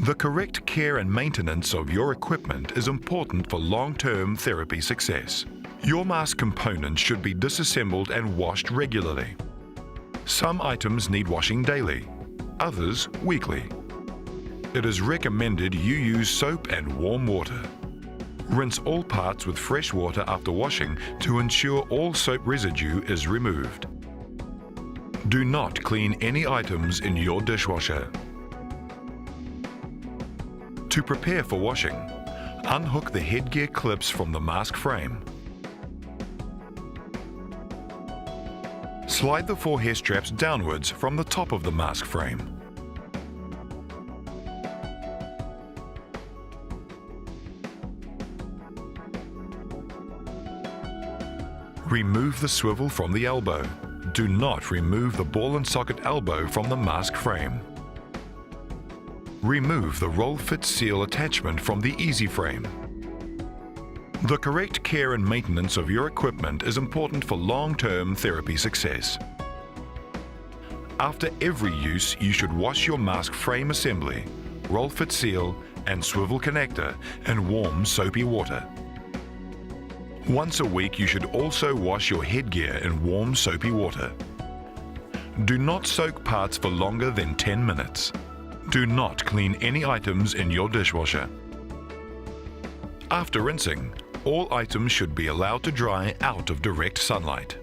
The correct care and maintenance of your equipment is important for long-term therapy success. Your mask components should be disassembled and washed regularly. Some items need washing daily, others weekly. It is recommended you use soap and warm water. Rinse all parts with fresh water after washing to ensure all soap residue is removed. Do not clean any items in your dishwasher. To prepare for washing, unhook the headgear clips from the mask frame. Slide the 4 hair straps downwards from the top of the mask frame. Remove the swivel from the elbow. Do not remove the ball and socket elbow from the mask frame. Remove the RollFit Seal attachment from the EasyFrame. The correct care and maintenance of your equipment is important for long-term therapy success. After every use, you should wash your mask frame assembly, RollFit Seal and swivel connector in warm soapy water. Once a week, you should also wash your headgear in warm soapy water. Do not soak parts for longer than 10 minutes. Do not clean any items in your dishwasher. After rinsing, all items should be allowed to dry out of direct sunlight.